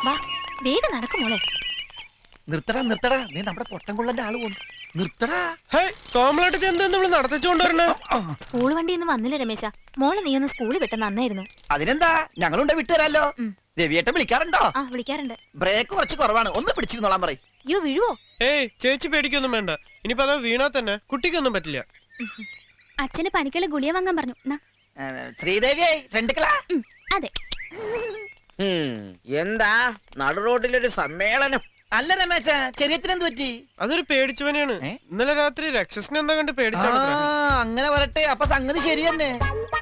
വാ വേഗം നടക്കും മോളെ. നിർത്തടാ നിർത്തടാ, നീ നമ്മുടെ പൊട്ടംകൊള്ളന്റെ ആള് പോന്നു. നിർത്തടാ. നടത്തിച്ചോണ്ടേ സ്കൂൾ വണ്ടി ഒന്നും വന്നില്ല രമേശ. മോളെ നീ ഒന്ന് സ്കൂളിൽ വിട്ട നന്നായിരുന്നു. അതിനെന്താ, ഞങ്ങളുണ്ട് വിട്ടുതരാലോ. രവിയേട്ടൻ വിളിക്കാറുണ്ടോ? ആ വിളിക്കാറുണ്ട്. ബ്രേക്ക് കുറച്ച് കുറവാണ്, ഒന്ന് പിടിച്ചിരുന്നോളാൻ പറയും. അയ്യോ വീഴുവോ? ഏയ് ചേച്ചി പേടിക്കൊന്നും വേണ്ട. ഇനിയിപ്പോ അതാ വീണാ തന്നെ കുട്ടിക്കൊന്നും പറ്റില്ല. അച്ഛന് പനിക്കുള്ള ഗുളിക വാങ്ങാൻ പറഞ്ഞു. ശ്രീദേവിയെ ഫ്രണ്ടുക്കളാ. അതെ. എന്താ നടു റോഡിലൊരു സമ്മേളനം? അല്ല രമേശ, ചെറിയത്തിനെന്ത് പറ്റി? അതൊരു പേടിച്ചവനെയാണ്. ഇന്നലെ രാത്രി രക്ഷസിനെ എന്താ കണ്ട് പേടിച്ചാണ്. അങ്ങനെ വരട്ടെ, അപ്പൊ സംഗതി ശരി തന്നെ.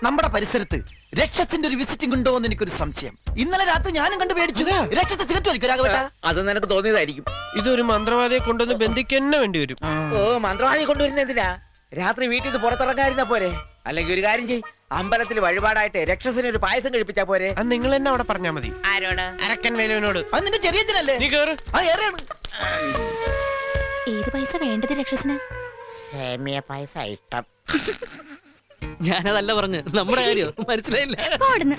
നമ്മുടെ പരിസരത്ത് രക്ഷസിന്റെ ഒരു വിസിറ്റിംഗ് ഉണ്ടോ എന്ന് എനിക്കൊരു സംശയം. ഇന്നലെ രാത്രി ഞാനും കണ്ട് പേടിച്ചു. രക്ഷസ് സിഗരറ്റ് വലിക്കരാകട്ടെ. അത് നിനക്ക് തോന്നിയതായിരിക്കും. ഇതൊരു മന്ത്രവാദിയെ കൊണ്ടൊന്ന് ബന്ധിക്കന്നെ വേണ്ടി വരും. ഓ, മന്ത്രവാദിയെ കൊണ്ടുവരുന്ന എന്തിനാ? രാത്രി വീട്ടിൽ നിന്ന് പുറത്തിറങ്ങാതിരുന്ന പോരെ? അല്ലെങ്കിൽ ഒരു കാര്യം ചെയ്, അമ്പലത്തിൽ വഴിപാടായിട്ട് രക്ഷസിന് ഒരു പായസം കഴിപ്പിച്ചാ പോരെ? അത് നിങ്ങൾ എന്നെ അവിടെ പറഞ്ഞാ മതി. ആരോട്? അരക്കൻ വേലുവിനോട്. അത് നിന്റെ ചെറിയത്തിനല്ലേ? നീ കേറ്. ഏത് പൈസ വേണ്ടത് രക്ഷസിന്? സേമിയ പായസം ഇഷ്ടം. ഞാനതല്ല പറഞ്ഞു, നമ്മുടെ കാര്യം മനസ്സിലായില്ല.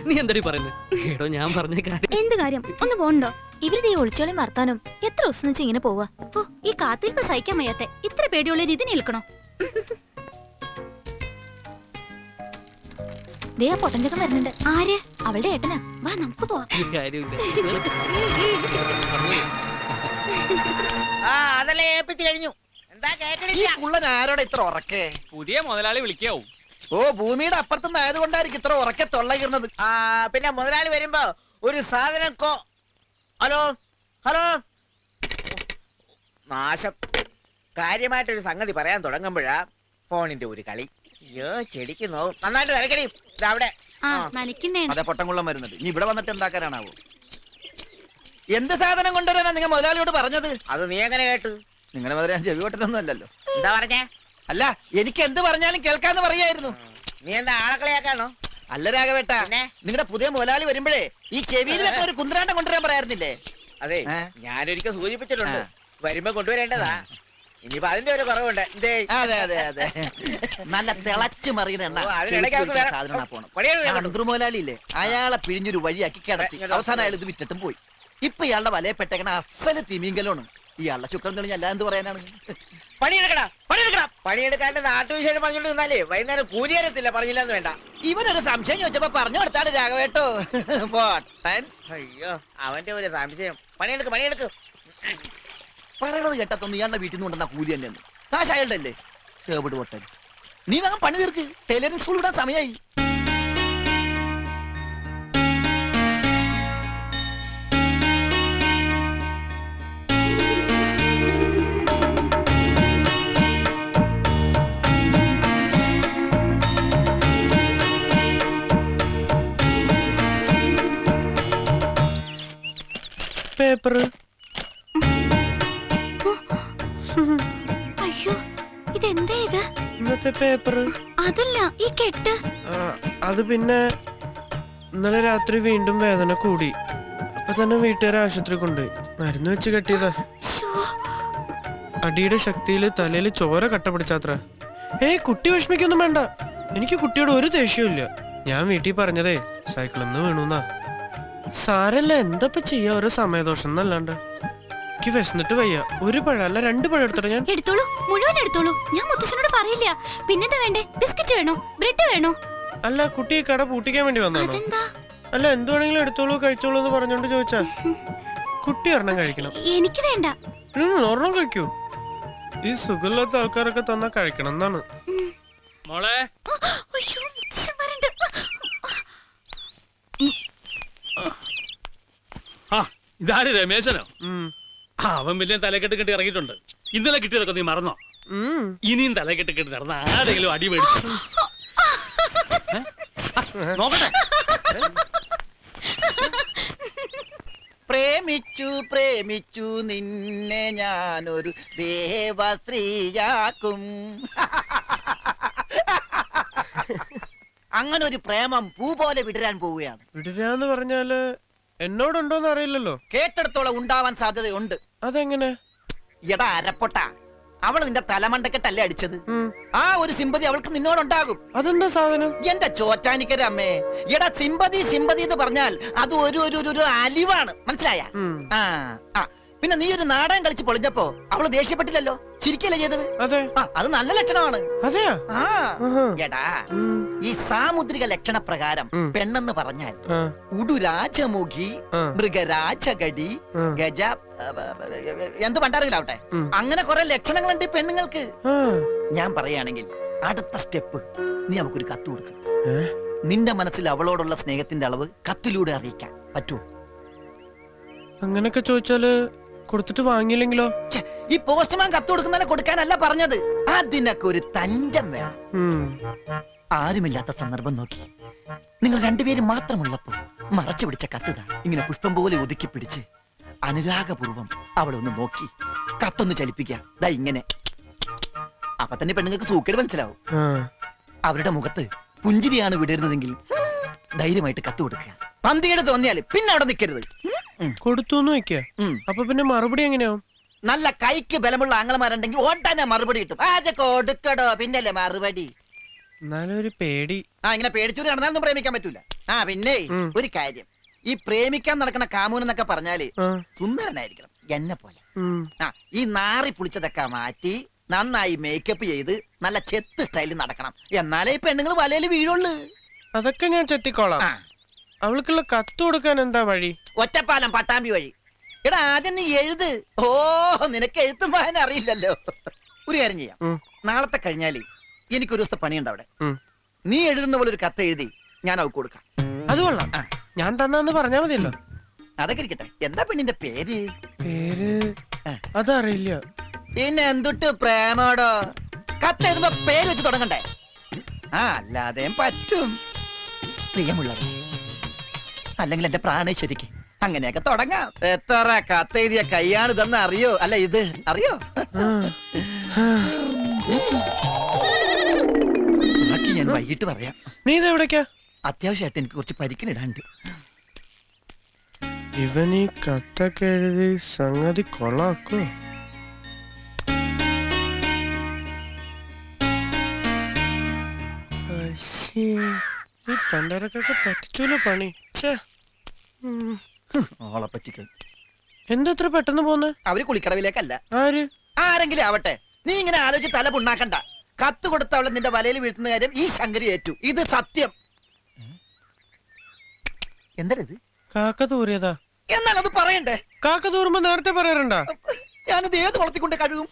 നീ എന്താടി പറയുന്നത്? കേട്ടോ, ഞാൻ പറഞ്ഞ കാര്യം. എന്ത് കാര്യം? ഒന്ന് പോണ്ടോ? ഇവരുടെ ഈ ഒളിച്ചോളിയും വർത്താനം എത്ര ദിവസം വെച്ച് ഇങ്ങനെ പോവാ? ഈ കാത്തിരിപ്പ് സഹിക്കാൻ വയ്യാത്തെ ഇത്ര പേടിയുള്ള രീതി നിൽക്കണോ? ദേ ആ പൊട്ടഞ്ചക്കം വരുന്നുണ്ട്. ആര്? അവളുടെ ഏട്ടനാ. വാ നമുക്ക് പോവാം. അതല്ലേ ഏൽപ്പിച്ചു കഴിഞ്ഞു. എന്താ ആരോടെ ഇത്ര ഉറക്കേ? പുതിയ മുതലാളി വിളിക്കാവും. ഓ, ഭൂമിയുടെ അപ്പുറത്തുനിന്ന് ആയതുകൊണ്ടായിരിക്കും ഇത്ര ഉറക്കെ തൊള്ളയിരുന്നത്. പിന്നെ മുതലാളി വരുമ്പോ ഒരു സാധനം ഹലോ ഹലോ, നാശം. കാര്യമായിട്ടൊരു സംഗതി പറയാൻ തുടങ്ങുമ്പോഴാ ഫോണിന്റെ ഒരു കളി. അയ്യോ, ചെടിക്ക് നോവും. നന്നായിട്ട് തിരക്കടി. അവിടെ അതെ, പൊട്ടംകൊള്ളം വരുന്നത്. നീ ഇവിടെ വന്നിട്ട് എന്താക്കാനാണാവോ? എന്ത് സാധനം കൊണ്ടുവരാനാ നിങ്ങൾ മുതലാളിയോട് പറഞ്ഞത്? അത് നീ എങ്ങനെ കേട്ടു? നിങ്ങളുടെ മുതലാളി ചെവിവട്ടനൊന്നും അല്ലല്ലോ. എന്താ പറഞ്ഞേ? അല്ല, എനിക്ക് എന്ത് പറഞ്ഞാലും കേൾക്കാന്ന് പറയായിരുന്നു. നീ എന്താ ആളക്കളിയാക്കാണോ? അല്ല രാഘവേട്ട, നിങ്ങളുടെ പുതിയ മുതലാളി വരുമ്പോഴേ ഈ ചെവിയിൽ വെക്കുന്ന ഒരു കുന്ത്രാണ്ടം കൊണ്ടുവരാൻ പറയാറുന്നില്ലേ? അതെ, ഞാനൊരിക്കൽ സൂചിപ്പിച്ചിട്ടുണ്ട്. വരുമ്പോ കൊണ്ടുവരേണ്ടതാ. ഇനിയിപ്പോ അതിന്റെ ഒരു കുറവുണ്ട്. അതെ അതെ അതെ, നല്ല തിളച്ചു മറിയുന്ന മുതലാളിയില്ലേ, അയാളെ പിഴിഞ്ഞൊരു വഴിയാക്കി കിടത്തി. അവസാനം അയാൾ ഇത് വിറ്റിട്ടും പോയി. ഇപ്പൊ ഇയാളുടെ വലയപ്പെട്ടേക്കണ അസല് തിമിങ്കലാണ്. ഇയാളുടെ ചുക്രം തെളിഞ്ഞ അല്ല എന്ത് പറയാനാണ്? പണിയെടുക്കാണ്ട് നാട്ടുവിശേഷം പറഞ്ഞോണ്ട് നിന്നാലേ വൈകുന്നേരം കൂലിയരത്തില്ല. പറഞ്ഞില്ലെന്ന് വേണ്ട. ഇവനൊരു സംശയം ചോദിച്ചപ്പോ പറഞ്ഞു കൊടുത്താണ് രാഘവേട്ടോ. പൊട്ടൻ. അയ്യോ, അവന്റെ ഒരു സംശയം. പണിയെടുക്ക്. പറയണത് കേട്ടത്തൊന്നും ഇയാളുടെ വീട്ടിൽ നിന്ന് കൊണ്ടുവന്ന കൂലി തന്നെയാണ്. കാശ് അയാളുടെ അല്ലേ? കേബിട് പൊട്ടൻ. നീ വേഗം പണി തീർക്ക്. ടൈലറിംഗ് സ്കൂൾ വിടാൻ സമയമായി. പേപ്പർ. അയ്യോ, ഇതെന്താ ഇത്? ഇന്നത്തെ പേപ്പർ. അതല്ല, ഈ കെട്ട്. അത് പിന്നെ ഇന്നലെ രാത്രി വീണ്ടും വേദന കൂടി. അപ്പൊ തന്നെ വീട്ടുകാരെ ആശുപത്രി കൊണ്ടുപോയി മരുന്ന് വെച്ച് കെട്ടിയതാ. അടിയുടെ ശക്തിയില് തലയില് ചോര കട്ട പിടിച്ചാത്ര. കുട്ടി വിഷമിക്കൊന്നും വേണ്ട. എനിക്ക് കുട്ടിയോട് ഒരു ദേഷ്യവും ഇല്ല. ഞാൻ വീട്ടിൽ പറഞ്ഞതേ സൈക്കിളിൽ നിന്ന് വീണുന്നാ. സാരല്ല, എന്താ ചെയ്യാ, ഓരോ സമയദോഷം എന്നല്ലാണ്ട്. എനിക്ക് വിശന്നിട്ട് വയ്യ. ഒരു പഴം അല്ല 2 പഴം എടുത്തോളൂ. ഞാൻ എടുത്തോളൂ, മുഴുവൻ എടുത്തോളൂ. ഞാൻ മുത്തശ്ശനോട് പറയില്ല. പിന്നെന്താ വേണ്ടേ? ബിസ്ക്കറ്റ് വേണോ? ബ്രെഡ് വേണോ? അല്ല, കുട്ടി കട പൂട്ടിക്കാൻ വേണ്ടി വന്നാണോ? അല്ല, എന്ത് വേണമെങ്കിലും എടുത്തോളൂ, കഴിച്ചോളൂ എന്ന് പറഞ്ഞോണ്ട് ചോദിച്ചാ. കുട്ടി ഒരെണ്ണം കഴിക്കണം. എനിക്ക് വേണ്ട. ഒരെണ്ണം കഴിക്കൂ. ഈ സുഖമില്ലാത്ത ആൾക്കാരൊക്കെ തന്നാ കഴിക്കണം എന്നാണ്. മോളെ, ഇതാര് രമേശനോ? അവൻ വലിയ തലക്കെട്ട് കെട്ടി ഇറങ്ങിയിട്ടുണ്ട്. ഇന്നലെ കിട്ടിയതൊക്കെ നീ മറന്നോ? ഇനിയും തലക്കെട്ട് കെട്ടി നടന്ന ആരെങ്കിലും അടി മേടിച്ചു നോക്കട്ടെ. പ്രേമിച്ചു നിന്നെ ഞാനൊരു ദേവസ്ത്രീയാക്കും. അങ്ങനെ ഒരു പ്രേമം പൂ പോലെ വിടരാൻ പോവുകയാണ്. വിടരാന്ന് പറഞ്ഞാല് എന്നോടുണ്ടോന്ന് അറിയില്ലല്ലോ. കേട്ടെടുത്തോളം ഉണ്ടാവാൻ സാധ്യതയുണ്ട്. അതെങ്ങനെ? എടാ അരപ്പൊട്ട, അവൾ നിന്റെ തലമണ്ടക്കെട്ടല്ലേ അടിച്ചത്. ആ ഒരു സിമ്പതി അവൾക്ക് നിന്നോടുണ്ടാകും. അതെന്താ സാധനം? എന്റെ ചോറ്റാനിക്കര അമ്മേ, എടാ സിമ്പതി സിമ്പതി എന്ന് പറഞ്ഞാൽ അത് ഒരു അലിവാണ്, മനസ്സിലായ? ആ ആ പിന്നെ നീ ഒരു നാടകം കളിച്ച് പൊളിഞ്ഞപ്പോ അവള് ദേഷ്യപ്പെട്ടില്ലല്ലോ, ചിരിക്കല്ലേ ചെയ്തത്? അതെ. ആ അത് നല്ല ലക്ഷണമാണ്. അതെയാ? ആ എടാ, ഈ സാമുദ്രിക ലക്ഷണ പ്രകാരം പെണ്ണെന്ന് പറഞ്ഞാൽ ഉടുരാജമുഖി, മൃഗരാജഗടി, ഗജ എന്ത് പണ്ടാറിയില്ലാവട്ടെ, അങ്ങനെ കുറെ ലക്ഷണങ്ങളുണ്ട് ഈ പെണ്ണുങ്ങൾക്ക്. ഞാൻ പറയുകയാണെങ്കിൽ അടുത്ത സ്റ്റെപ്പ് നീ അവക്കൊരു കത്ത് കൊടുക്കണം. നിന്റെ മനസ്സിൽ അവളോടുള്ള സ്നേഹത്തിന്റെ അളവ് കത്തിലൂടെ അറിയിക്കാൻ പറ്റുമോ? അങ്ങനൊക്കെ ചോദിച്ചാല് കൊടുത്തിട്ട് വാങ്ങിയില്ലെങ്കിലോ? ഈ പോസ്റ്റ്മാൻ കത്ത് കൊടുക്കുന്നതിനെ കൊടുക്കാനല്ല പറഞ്ഞത്, അതിനൊക്കെ ഒരു തഞ്ചം വേണം. ആരുമില്ലാത്ത സന്ദർഭം നോക്കി നിങ്ങൾ രണ്ടുപേരും മാത്രമുള്ളപ്പോ മറച്ചു പിടിച്ച കത്തുതാ ഇങ്ങനെ പുഷ്പം പോലെ ഒതുക്കി പിടിച്ച് അനുരാഗപൂർവം അവളെ ഒന്ന് നോക്കി കത്തൊന്ന് ചലിപ്പിക്കുക. ദാ ഇങ്ങനെ. അപ്പൊ തന്നെ പെണ്ണുങ്ങൾക്ക് സൂക്കേട് മനസ്സിലാവും. അവരുടെ മുഖത്ത് പുഞ്ചിരിയാണ് വിടരുന്നതെങ്കിൽ ധൈര്യമായിട്ട് കത്ത് കൊടുക്കുക. പന്തിയുടെ തോന്നിയാല് പിന്നെ അവിടെ നിൽക്കരുത്. കൊടുത്തുന്ന് വെക്ക. അപ്പൊ പിന്നെ മറുപടി എങ്ങനെയാവും? നല്ല കൈക്ക് ബലമുള്ള ആംഗലമാരുണ്ടെങ്കിൽ ഓട്ടാനെ മറുപടി കിട്ടും. ആദ്യ കൊടുക്കടോ പിന്നല്ലേ മറുപടി. എന്നാലും ഒരു പേടി. ഇങ്ങനെ പേടിച്ചൂരി നടന്നാലൊന്നും പ്രേമിക്കാൻ പറ്റൂല. പിന്നെ ഒരു കാര്യം, ഈ പ്രേമിക്കാൻ നടക്കുന്ന കാമൂൻ എന്നൊക്കെ പറഞ്ഞാല് സുന്ദരനായിരിക്കണം, എന്നെ പോലെ. ഈ നാറി പുളിച്ചതൊക്കെ മാറ്റി നന്നായി മേക്കപ്പ് ചെയ്ത് നല്ല ചെത്ത് സ്റ്റൈലിൽ നടക്കണം, എന്നാലേ ഈ പെണ്ണുങ്ങൾ വലയിൽ വീഴുള്ളൂ. അതൊക്കെ ഞാൻ ചെത്തിക്കോളാം. അവൾക്കുള്ള കത്ത് കൊടുക്കാൻ എന്താ വഴി? ഒറ്റപ്പാലം പട്ടാമ്പി വഴി. എടാ ആദ്യം നീ എഴുത്. ഓ നിനക്ക് എഴുത്തും വായന അറിയില്ലല്ലോ. ഒരു കാര്യം ചെയ്യാം, നാളത്തെ കഴിഞ്ഞാല് എനിക്കൊരു ദിവസത്തെ പണിയുണ്ട് അവിടെ. നീ എഴുതുന്ന പോലെ ഒരു കത്ത് എഴുതി ഞാൻ അവൾക്ക് കൊടുക്കാം. അത് കൊള്ളാം. ഞാൻ തന്നാന്ന് പറഞ്ഞാ മതിയല്ലോ. അതൊക്കെ ഇരിക്കട്ടെ, എന്താ പെണ്ണിന്റെ പേര്? പേര് അതറിയില്ല. പിന്നെ എന്തുട്ട് പ്രേമോടോ? കത്ത് എഴുതുമ്പോ പേര് വെച്ച് തുടങ്ങണ്ടേ? അല്ലാതെ പറ്റും. പ്രിയമുള്ളത്, അല്ലെങ്കിൽ എന്റെ പ്രാണേശ്വരിക്ക്, അങ്ങനെയൊക്കെ തുടങ്ങാം. എത്ര കത്തെഴുതിയ കൈയാണ് ഇതെന്ന് അറിയോ? അല്ല ഇത് അറിയോ? ബാക്കി ഞാൻ വൈകിട്ട് പറയാം. നീ ഇതെവിടേക്കാ? അത്യാവശ്യമായിട്ട് എനിക്ക് കുറച്ച് പരിക്കിനിടാണ്ട്. ഇവൻ ഈ കത്തൊക്കെ എഴുതി സംഗതി കൊള്ളാക്കോ? ഈ പണ്ടരക്കൊക്കെ പറ്റിച്ചൂലോ പണി. ഓളെ പറ്റിക്കാൻ എന്തത്ര പെട്ടെന്ന് പോന്ന്? അവര് കുളിക്കടവിലേക്കല്ല, ആര് ആരെങ്കിലും ആവട്ടെ. നീ ഇങ്ങനെ ആലോചിച്ച് തല പുണ്ണാക്കണ്ട. കത്ത് കൊടുത്ത അവളെ നിന്റെ വലയിൽ വീഴ്ത്തുന്ന കാര്യം ഈ ശങ്കരി ഏറ്റു. ഇത് സത്യം. എന്താ ഇത്? കാക്ക തൂറിയതാ. എന്നാൽ അത് പറയണ്ടേ? കാക്ക തൂറുമ്പോ നേരത്തെ പറയാറുണ്ടാ? ഞാനിത് ഏത് കുളത്തിക്കൊണ്ട് കഴുകും?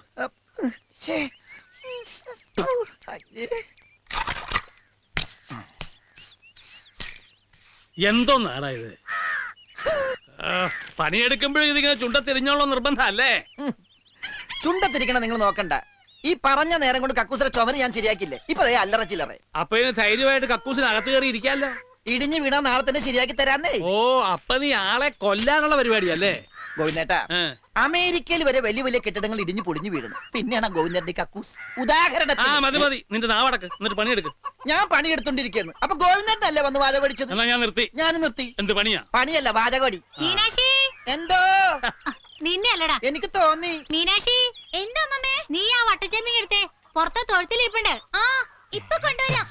എന്തോന്നാടാ ഇത്? പണിയെടുക്കുമ്പോഴും ഇതിങ്ങനെ ചുണ്ടത്തിരിഞ്ഞോളോ നിർബന്ധം അല്ലേ? ചുണ്ടത്തിരിക്കണം നിങ്ങൾ നോക്കണ്ട. ഈ പറഞ്ഞ നേരം കൊണ്ട് കക്കൂസിന്റെ ചുമര് ഞാൻ ശരിയാക്കില്ലേ? ഇപ്പൊ അല്ലറ ചില്ലറ. അപ്പൊ ഇതിന് ധൈര്യമായിട്ട് കക്കൂസിന് അകത്ത് കയറി ഇരിക്കാല്ലോ. ഇടിഞ്ഞു വീണാ നാളെ തന്നെ ശരിയാക്കി തരാന്നേ. ഓ അപ്പൊ നീ ആളെ കൊല്ലാനുള്ള പരിപാടിയല്ലേ? ഗോവിന്ദേട്ടാ, അമേരിക്കയിൽ വരെ വലിയ വലിയ കെട്ടിടങ്ങൾ ഇടിഞ്ഞു പൊടിഞ്ഞു വീഴണം, പിന്നെയാണ് ഗോവിന്ദന്റെ കക്കൂസ്. ഉദാഹരണത്തിന് മതി മതി, നിന്റെ നാവടക്ക്, എന്നിട്ട് പണിയെടുക്ക്. ഞാൻ പണിയെടുത്തോണ്ടിരിക്കുന്നു. അപ്പൊ ഗോവിന്ദനല്ലേ വന്ന് വാചകം അടിച്ചത്? ഞാൻ നിർത്തി. ഞാനും നിർത്തി. എന്ത് പണിയാ? പണിയല്ല, വാചകടി. മീനാക്ഷി, എന്തോ നിന്നെ അല്ലടാ, എനിക്ക് തോന്നി. മീനാക്ഷി, എന്താ അമ്മമ്മേ? നീ ആ വട്ടച്ചമ്മി എടുത്തേ, പുറത്തെ തൊഴുത്തിലിരിപ്പുണ്ട്. ഇപ്പൊ കൊണ്ടുവരാം.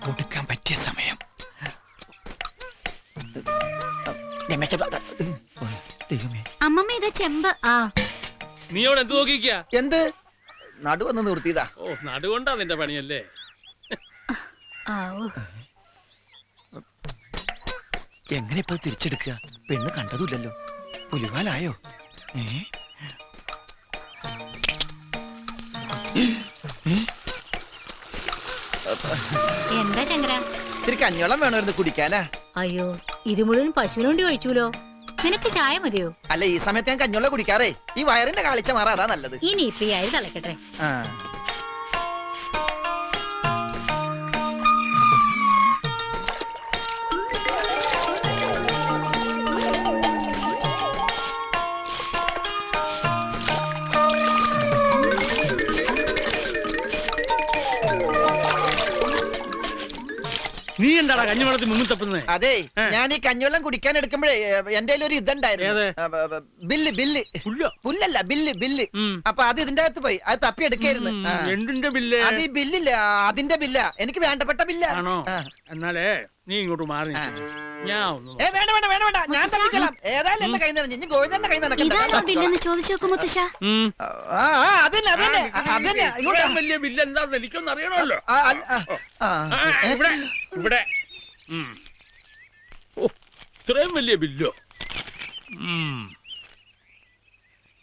കൊടുക്കാൻ പറ്റിയ സമയം. അമ്മമ്മ ഇത് ചെമ്പ്. നീ അവിടെ എന്ത് നോക്കിക്കാ? എന്ത് നടുവന്ന് നിർത്തിയതാ? ഓ നടുകൊണ്ടാ നിന്റെ പണിയല്ലേ? എങ്ങനെ ഇപ്പൊ തിരിച്ചെടുക്കുക? പെണ്ണ് കണ്ടതുമില്ലല്ലോ. പുലിവാലായോ? എന്താ ചങ്കര? ഇത്തിരി കഞ്ഞോളം വേണമായിരുന്നു കുടിക്കാനാ. അയ്യോ, ഇത് മുഴുവൻ പശുവിന് വേണ്ടി ഒഴിച്ചൂലോ. നിനക്ക് ചായ മതിയോ? അല്ല, ഈ സമയത്ത് ഞാൻ കഞ്ഞോളം കുടിക്കാറേ. ഈ വയറിന്റെ കാളിച്ച മാറാ, അതാ നല്ലത്. ഇനി ഇപ്പൊ ഈ അരി തിളക്കട്ടെ. നീ എന്താടാ കഞ്ഞിവെള്ളത്തിൽ മുങ്ങി തപ്പുന്നേ? അതെ, ഞാൻ ഈ കഞ്ഞിവെള്ളം കുടിക്കാൻ എടുക്കുമ്പോഴേ എന്റെ ഒരു ഇതുണ്ടായിരുന്നു. ബില്ല് പുല്ലോ? പുല്ലല്ല, ബില്ല്. അപ്പൊ അത് ഇതിന്റെ അകത്ത് പോയി, അത് തപ്പി എടുക്കായിരുന്നു. എന്തിന്റെ ബില്ല്? അത് ഈ ബില്ലില്ല, അതിന്റെ ബില്ല, എനിക്ക് വേണ്ടപ്പെട്ട ബില്ല. ആണോ? എന്നാലേ നീ ഇങ്ങോട്ട് മാറി നിൽക്ക്. ഞാൻ ഒന്ന് വേണ്ട, ഞാൻ തപ്പിக்கலாம். ഏതായാലും എന്റെ കൈ നിറഞ്ഞു, ഇനി ഗോവിന്ദന്റെ കൈ ഇതാണോ ബില്ലെന്ന് ചോദിച്ചു നോക്കും മുത്തശ്ശ. അതന്നെ. ഇത്രയും വലിയ ബില്ല് എന്താണെന്ന് എനിക്കൊന്നും അറിയണമല്ലോ. ഇവിടെ ഇവിടെ ഓ, ഇത്രയും വലിയ ബില്ലോ.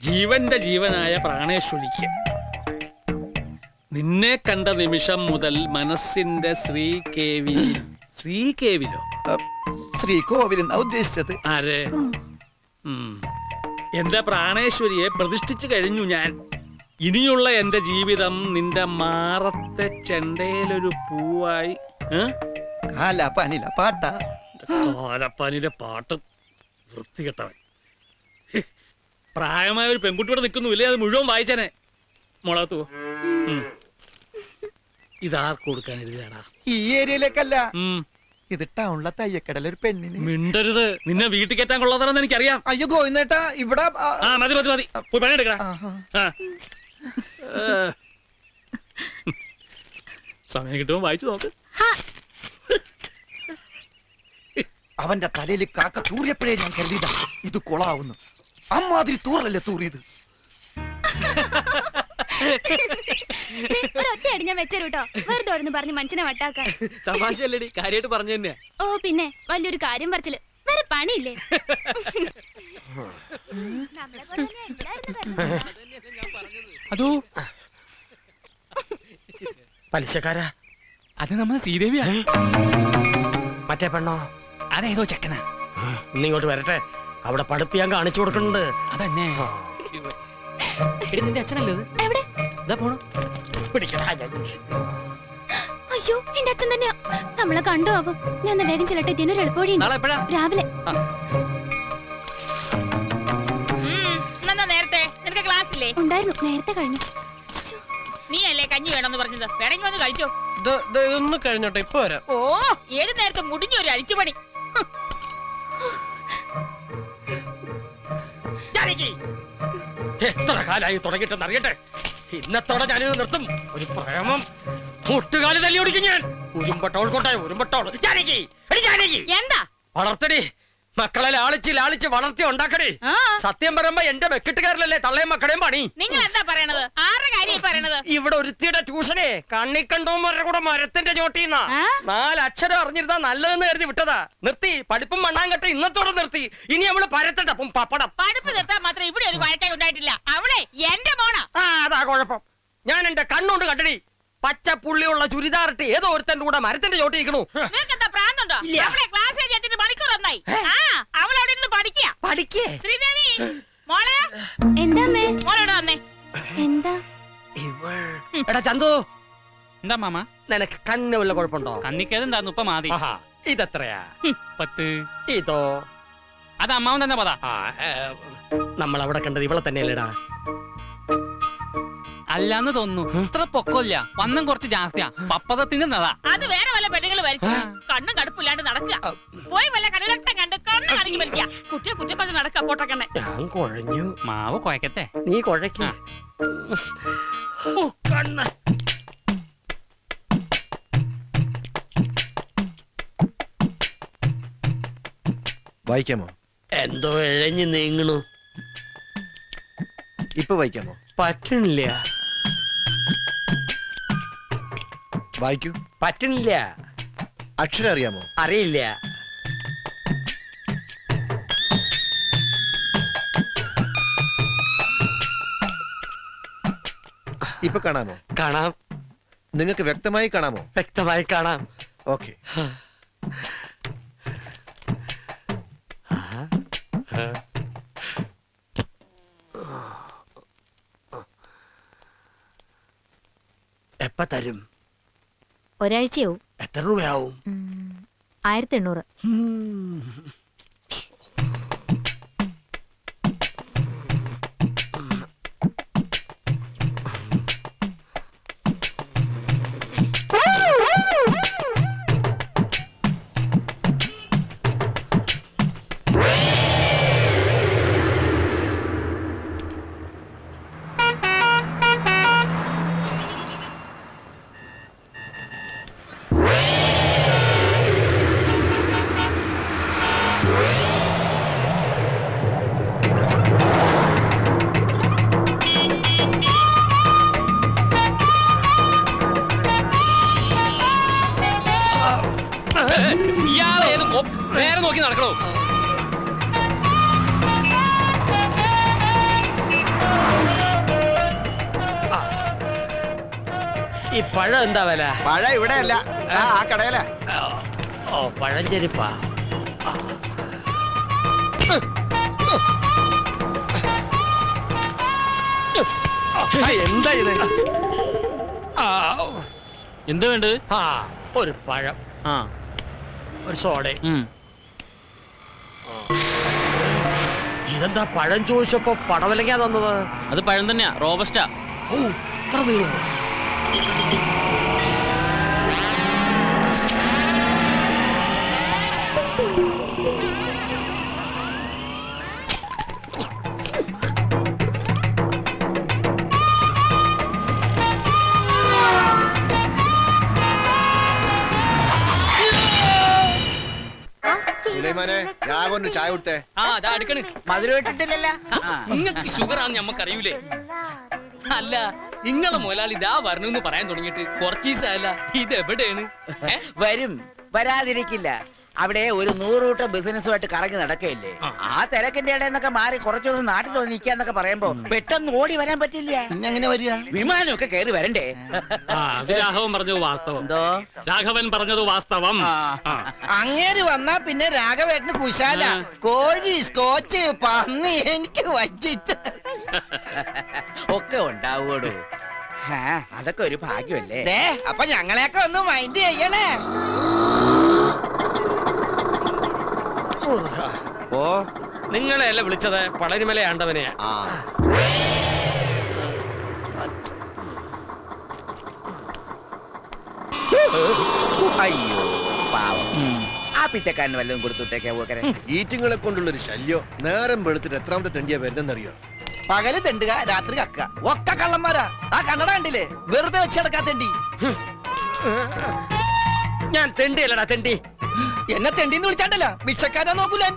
ജീവന്റെ ജീവനായ പ്രാണേശ്വരിക്ക് നിന്നെ കണ്ട നിമിഷം മുതൽ മനസ്സിന്റെ ശ്രീകേവിലോ ശ്രീകോവിൽ എന്നാ ഉദ്ദേശിച്ചത്. ആരെ? എന്റെ പ്രാണേശ്വരിയെ പ്രതിഷ്ഠിച്ചു കഴിഞ്ഞു ഞാൻ. ഇനിയുള്ള എന്റെ ജീവിതം നിന്റെ മാറത്തെ ചെണ്ടയിലൊരു പൂവായി. കാലപ്പനില പാട്ട കാലപ്പാനിലെ പാട്ട് വൃത്തികെട്ടവൻ. പ്രായമായ ഒരു പെൺകുട്ടിയോടെ നിൽക്കുന്നുമില്ലേ, അത് മുഴുവൻ വായിച്ചനെ. മുളകത്തു ഇതാർക്ക് കൊടുക്കാൻ എഴുതിയാടാ? ഈ ഏരിയയിലേക്കല്ല, ഇത് ടൗണിലെ തയ്യക്കടല ഒരു പെണ്ണിന്. മിണ്ടരുത്, നിന്നെ വീട്ടിൽ കയറ്റാൻ കൊള്ളാതാണെന്ന് എനിക്കറിയാം. അയ്യോ ഗോവിന്ദേട്ടാ, ഇവിടെ മതി പോയി പണിയെടുക്കടാ. സമയം കിട്ടുമ്പോ വായിച്ചു നോക്ക്. അവന്റെ തലയിൽ കാക്ക തൂറിയപ്പോഴേ ഞാൻ കരുതിയതാ ഇത് കൊളാവുന്നു. അമ്മാതിരി തൂറലല്ലേ തൂറിയത്. ഒരൊറ്റയടി ഞാൻ വെച്ചു കേട്ടോ, വെറുതെ ഓടുന്നു പറഞ്ഞ് മനുഷ്യനെ വട്ടാക്കാൻ. തമാശയല്ലേടി, കാര്യമായിട്ട് പറഞ്ഞു തന്നെയാ. ഓ പിന്നെ വലിയൊരു കാര്യം പറിച്ചില്, വേറെ പണിയില്ലേ? അതോ പലിശക്കാരാ? അത് നമ്മളെ ശ്രീദേവിയാ. മറ്റേ പെണ്ണോ? അതേതോ ചെക്കനാ. ഇന്നിങ്ങോട്ട് വരട്ടെ, അവിടെ പഠിപ്പ് ഞാൻ കാണിച്ചു കൊടുക്കുന്നുണ്ട്. അതന്നെ. നിന്റെ അച്ഛനല്ലേ ഇത്? എവിടെ? ഇതാ പോണു. അയ്യോ എന്റെ അച്ഛൻ തന്നെയാ. നമ്മളെ കണ്ടോ ആവും. ഞാൻ വേഗം ചെല്ലട്ടെ, ഇതിനൊരു എളുപ്പവഴി നാളെ എപ്പോഴാ? രാവിലെ. നേരത്തെ നിനക്ക് ക്ലാസ് ഇല്ലേ? ഉണ്ടായിരുന്നു, നേരത്തെ കഴിഞ്ഞു. നീ അല്ലേ കഞ്ഞി വേണമെന്ന് പറഞ്ഞത്? വേണമെങ്കിൽ വന്ന് കഴിച്ചോ. ഇതൊന്ന് കഴിഞ്ഞോട്ടെ, ഇപ്പൊ വരാം. ഓ, ഏത് നേരത്തെ മുടിഞ്ഞൊരു അഴിച്ചുപണി. എത്ര കാലായി തുടങ്ങിട്ടെന്ന് അറിയട്ടെ. ഇന്നത്തോടെ ഞാനിത് നിർത്തും. ഒരു പ്രേമം മുട്ടുകാല് തല്ലി ഓടിക്കും ഞാൻ. ഉരുമ്പട്ടോൾ കൊണ്ടേ ഉരുമ്പട്ടോൾ. എന്താ വളർത്തടി മക്കളെ, ലാളിച്ച് വളർത്തി ഉണ്ടാക്കടി. സത്യം പറയുമ്പോ എന്റെ വെക്കിട്ടുകാരിലല്ലേ തള്ളയും മക്കളെയും പണി. നിങ്ങൾ എന്താ പറയണത്? ആരുടെ കാര്യം പറയണത്? ഇവിടെ ഒരുത്തിയുടെ ട്യൂഷനെ കണ്ണിക്കണ്ടോമാരുടെ കൂടെ മരത്തിന്റെ ചോട്ടിന്നാ. 4 അക്ഷരം അറിഞ്ഞിരുന്നാ നല്ലതെന്ന് കരുതി വിട്ടതാ. നിർത്തി, പഠിപ്പും മണ്ണാങ്കട്ട ഇന്നത്തോടെ നിർത്തി. ഇനി അവള് പരത്തട്ടപ്പം പപ്പടം. പഠിപ്പ് നിർത്താൻ മാത്രം ഇവിടെ ഒരു വഴക്കായി ഉണ്ടായിട്ടില്ല. അവളെ എന്റെ മോണാ. അതാ കുഴപ്പം. ഞാൻ എന്റെ കണ്ണുകൊണ്ട് കണ്ടടി. പച്ച പുള്ളിയുള്ള ചുരിദാറിട്ട് ഏതോ ഒരുത്തന്റെ കൂടെ മരത്തിന്റെ ചോട്ടി നിൽക്കണു. നിങ്ങൾക്ക് എന്താ പ്രാന്തുണ്ടോ? അവളെ ക്ലാസ് കഴിഞ്ഞിട്ട് മണിക്കൂർ ഒന്നായി. അവൾ അവിടെ ഇരുന്ന് പഠിക്കേ. ശ്രീദേവി മോളെ. എന്താ അമ്മേ? മോളോട് വന്നേ. എന്താ? എടാ ചന്തു, എന്താ മാമ? നിനക്ക് കണ്ണ് വല്ല കുഴപ്പമുണ്ടോ? കണ്ണിക്കേതുണ്ടായിരുന്നു, ഇപ്പൊ മാതി. ഇതെത്രയാ? 10. ഇതോ? അത് അമ്മാവൻ തന്നെ പതാ. നമ്മൾ അവിടെ കണ്ടത് ഇവളെ തന്നെയല്ലേടാ? അല്ലാന്ന് തോന്നുന്നു. ഇത്ര പൊക്കമില്ല, വണ്ണം കുറച്ച് ജാസ്തിയാ. പപ്പതത്തിന്റെ നടാ. അത് വേറെ വല്ല പെണ്ണുങ്ങൾ വരച്ചു കണ്ണും കടുപ്പില്ലാണ്ട് നടക്കുക. പോയി വല്ല കടലട്ടം കണ്ട് കണ്ണ് കലങ്ങി മരിക്കുക. കുട്ടിയെ പറഞ്ഞ് നടക്കുക. പോട്ടക്കണ്ണെ, ഞാൻ കുഴഞ്ഞു. മാവ് കുഴക്കത്തെ. നീ കുഴയ്ക്ക. കണ്ണ് വായിക്കാമോ? എന്തോ ഇഴഞ്ഞു നീങ്ങണു. ഇപ്പൊ വായിക്കാമോ? പറ്റണില്ല. വായിക്കൂ. പറ്റണില്ല. അക്ഷരം അറിയാമോ? അറിയില്ല. ഇപ്പൊ കാണാമോ? കാണാം. നിങ്ങൾക്ക് വ്യക്തമായി കാണാമോ? വ്യക്തമായി കാണാം. ഓക്കെ. എപ്പ തരും? ഒരാഴ്ചയാവും. എത്ര രൂപയാവും? 1800. ഇയാളേത് നേരെ നോക്കി നടക്കണോ? ഈ പഴം എന്താ വില? പഴ ഇവിടെ അല്ല, ആ കടയില. ഓ പഴഞ്ചെരിപ്പാ. എന്താ ഇത്? എന്താ വേണ്ടത്? ആ ഒരു പഴം, ആ ഒരു സോഡ. ഇതെന്താ പഴം ചോദിച്ചപ്പോ പടവലങ്ങാ തന്നത്? അത് പഴം തന്നെയാ, റോബസ്റ്റാ. ഓ ഇത്ര നീളം. സുലൈമാനെ രാഘവന് ചായ കൊടുത്തേ. ആ അതാ അടുക്കണ്. മധുരം ഇട്ടിട്ടില്ലല്ലോ. നിങ്ങക്ക് ഷുഗർ ആണെന്ന് ഞമ്മക്കറിയൂലേ? അല്ല, നിങ്ങളെ മുതലാളി ഇതാ വരണെന്ന് പറയാൻ തുടങ്ങിയിട്ട് കുറച്ച് ദിവസമല്ല. ഇത് എവിടെയാണ്? വരും, വരാതിരിക്കില്ല. അവിടെ ഒരു 100 കൂട്ടം ബിസിനസ്സുമായിട്ട് കറങ്ങി നടക്കയില്ലേ? ആ തിരക്കിന്റെ ഇടയിൽ നിന്നൊക്കെ മാറി കുറച്ചു ദിവസം നാട്ടിൽ വന്ന് നിൽക്കാന്നൊക്കെ പറയുമ്പോ പെട്ടെന്ന് ഓടി വരാൻ പറ്റില്ല. പിന്നെ എങ്ങനെ വരിക? വിമാനമൊക്കെ കയറി വരണ്ടേ? അത് രാഘവൻ പറഞ്ഞത് വാസ്തവം. എന്തോ രാഘവൻ പറഞ്ഞത് വാസ്തവം. അങ്ങേര് വന്നാ പിന്നെ രാഘവേട്ടന് കുശാല. കോഴി, സ്കോച്ച്, പന്നി എനിക്ക് വച്ചിട്ട് ഒക്കെ ഉണ്ടാവൂടോ. അതൊക്കെ ഒരു ഭാഗ്യമല്ലേ? അപ്പൊ ഞങ്ങളെയൊക്കെ ഒന്ന് മൈൻഡ് ചെയ്യണേ. ഓ നിങ്ങളെയല്ല വിളിച്ചത്, പളനിമലയാണ്ടവനെയാ. ആ അയ്യോ പാവം. ആ പിച്ചക്കാരന് വല്ലതും കൊടുത്തുട്ടേക്കാ പോക്കരെ. ഈറ്റിങ്ങളെ കൊണ്ടുള്ളൊരു ശല്യം. നേരം വെളുത്തിട്ട് എത്രാമത്തെ തെണ്ടിയാ വരുന്നെന്നറിയോ? പകല് തെണ്ടുക, രാത്രി കക്ക. ഒക്കെ കള്ളന്മാരാ. ആ കണ്ണട കണ്ടില്ലേ? വെറുതെ വെച്ചെടുക്കാ തെണ്ടി. ഞാൻ തെണ്ടിയല്ലടാ തെണ്ടി. എന്നെ തെണ്ടിന്ന് വിളിച്ചാണ്ടല്ല, ഭിക്ഷക്കാരാ നോക്കൂലൻ.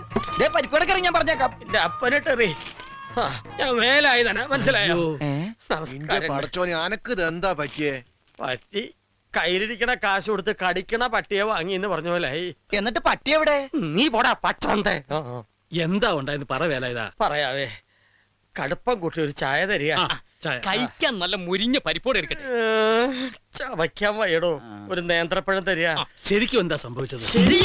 പരിപ്പടക്കറി ഞാൻ പറഞ്ഞേക്കാം. എന്റെ അപ്പനിട്ടെറി. ഞാൻ മേലായതാണ്, മനസ്സിലായോ? നിന്റെ നമസ്കാരം. പടച്ചോനെ അനക്ക് ഇത് എന്താ പറ്റിയേ? പറ്റി കയ്യിലിരിക്കണ കാശ് കൊടുത്ത് കടിക്കണ പട്ടിയെ വാങ്ങി എന്ന് പറഞ്ഞ പോലായി. എന്നിട്ട് പട്ടി എവിടെ? നീ പോടാ പച്ചന്തേ. എന്താ ഉണ്ടായെന്ന് പറ വേല ഇതാ. പറയാവേ, കടുപ്പം കൂട്ടി ഒരു ചായ തരിക. കഴിക്കാൻ നല്ല മുരിഞ്ഞ പരിപ്പോടെ എടുക്കട്ടെ. ചവയ്ക്കാൻ വയ്യടോ, ഒരു നേന്ത്രപ്പഴം തരിക. ശരിക്കും എന്താ സംഭവിച്ചത്? ശരി.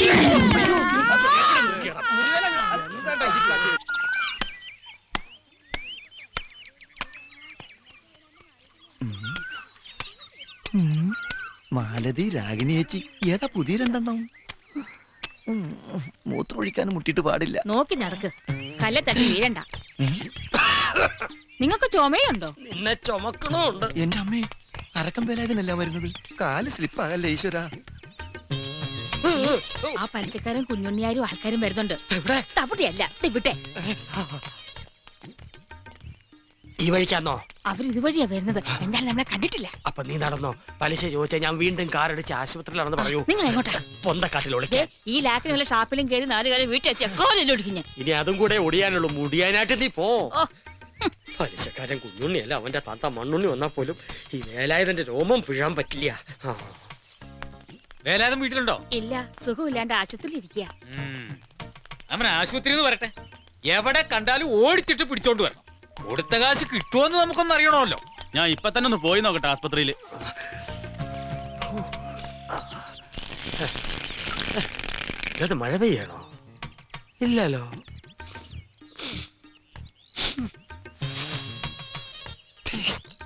മാലതി, രാഗിണി ചേച്ചി, ഏതാ പുതിയ രണ്ടെണ്ണം? മൂത്രമൊഴിക്കാനും മുട്ടിട്ട് പാടില്ല. നോക്കി നടക്ക്, കല്ലെ തട്ടി വീഴണ്ട. നിങ്ങൾക്ക് ചുമയുണ്ടോ? നിന്നെ ചുമക്കണുണ്ട്. എന്റെ അമ്മേ, അരക്കം വേലായതിനല്ല വരുന്നത്. കാല് സ്ലിപ്പാകല്ലേ ഈശ്വര. ആ പലിച്ചക്കാരും കുഞ്ഞുണ്ണിയാരും ആൾക്കാരും വരുന്നുണ്ട്. തവിടെയല്ല, ഇവിടെ. ഈ വഴിക്കാന്നോ? അവരിതുവഴിയാ വരുന്നത്. എന്തായാലും നമ്മളെ കണ്ടിട്ടില്ല. അപ്പൊ നീ നടന്നോ? പലിശ ചോദിച്ചാ ഞാൻ വീണ്ടും കാറടിച്ച് ആശുപത്രിയിലാണെന്ന് പറയൂ. നിങ്ങൾ എങ്ങോട്ടാ? പൊന്തക്കാട്ടിൽ ഒളിക്കാൻ. ഈ ലാക്കിന് വല്ല ഷാപ്പിലും കയറി 4 കാലം വീട്ടിലെത്തിയ കോലൊടിക്കും ഞാൻ. ഇനി അതും കൂടെ ഒടിയാനുള്ളൂ. മുടിയാനായിട്ട് നീ പോ. പലിശക്കാരൻ കുഞ്ഞുണ്ണിയല്ല, അവന്റെ താത്ത മണ്ണുണ്ണി വന്നാ പോലും ഈ വേലായുധന്റെ രോമം പിഴാൻ പറ്റില്ല. വേലായുധം വീട്ടിലുണ്ടോ? ഇല്ല, സുഖമില്ലാണ്ട് ആശുപത്രിയിൽ ഇരിക്കുക. അവൻ ആശുപത്രിയിൽ വരട്ടെ. എവിടെ കണ്ടാലും ഓടിച്ചിട്ട് പിടിച്ചോണ്ട് വരണം. കൊടുത്ത കാശ് കിട്ടുമോന്ന് നമുക്കൊന്നും അറിയണമല്ലോ. ഞാൻ ഇപ്പൊ തന്നെ ഒന്ന് പോയി നോക്കട്ടെ ആസ്പത്രിയില്. ഇത് മഴ പെയ്യണോ? ഇല്ലല്ലോ.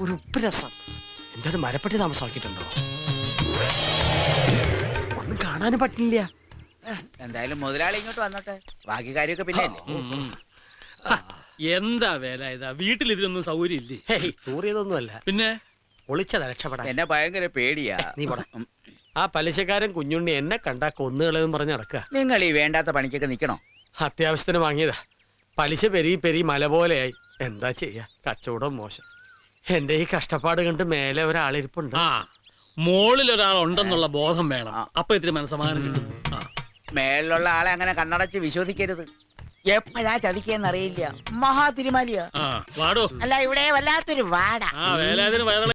ഒരു ഉപ്പുരസം. എന്തായാലും മരപ്പെട്ടി താമസമാക്കിയിട്ടുണ്ടോ? ഒന്നും കാണാനും പറ്റില്ല. എന്തായാലും മുതലാളി ഇങ്ങോട്ട് വന്നോട്ടെ, ബാക്കി കാര്യമൊക്കെ പിന്നെ എന്താ വേല ഇതാ? വീട്ടിൽ ഇതിനൊന്നും സൗകര്യം ഇല്ലേ? ഹേയ്, തൂറിയതൊന്നുമല്ല, പിന്നെ ഒളിച്ചതാ രക്ഷപ്പെടാൻ. എന്നെ ഭയങ്കര പേടിയാ. നീ പോടാ. ആ പലിശക്കാരൻ കുഞ്ഞുണ്ണി എന്നെ കണ്ടാ കൊന്നുകളെന്ന് പറഞ്ഞ് നടക്കുക. നിങ്ങൾ ഈ വേണ്ടാത്ത പണിക്കൊക്കെ നിക്കണോ? അത്യാവശ്യത്തിന് വാങ്ങിയതാ. പലിശ പെരി മല പോലെയായി. എന്താ ചെയ്യാ, കച്ചവടം മോശം. എന്റെ ഈ കഷ്ടപ്പാട് കണ്ട് മേലെ ഒരാളിരിപ്പുണ്ട്. ആ, മോളിൽ ഒരാൾ ഉണ്ടെന്നുള്ള ബോധം വേണം. അപ്പൊ ഇത്തിരി മനസ്സമാധാനം കിട്ടും. മേളിലുള്ള ആളെ അങ്ങനെ കണ്ണടച്ച് വിശ്വസിക്കരുത്. എപ്പോഴാ ചതിക്കെന്നറിയില്ല. മഹാ തിരുമാലിയാ. വാടോ. അല്ല, ഇവിടെ വല്ലാത്തൊരു വാട. വേലാതിന് വയറ